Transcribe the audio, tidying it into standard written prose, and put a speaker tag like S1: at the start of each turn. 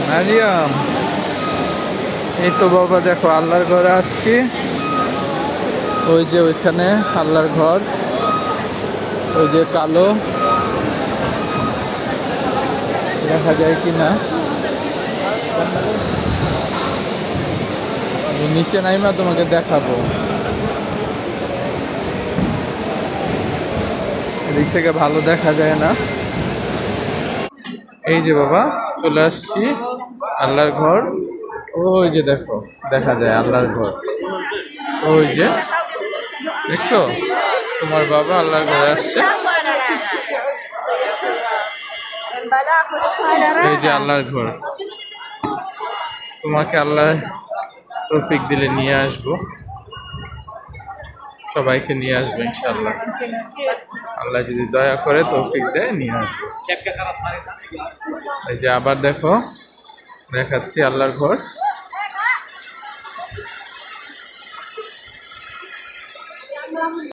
S1: মারিয়াম, এই তো বাবা দেখো আল্লাহর ঘরে আসছি। ওই যে ওইখানে আল্লাহর ঘর, ওই যে কালো, দেখা যায় কি না। নিচে নাইমা তোমাকে দেখাবো, এদিক থেকে ভালো দেখা যায় না। এই যে বাবা চলে আসছি আল্লাহর ঘর। ওই যে দেখো দেখা যায় আল্লাহর ঘর, ওই যে দেখছো তোমার বাবা আল্লাহর ঘরে আসছে। এই যে আল্লাহর ঘর, তোমাকে আল্লাহ তৌফিক দিলে নিয়ে আসবো, সবাইকে নিয়ে আসবো ইনশাআল্লাহ। আল্লাহ যদি দয়া করে তৌফিক দেয় নিয়ে আসবো। এই যে আবার দেখো দেখাচ্ছি আল্লাহর ঘর।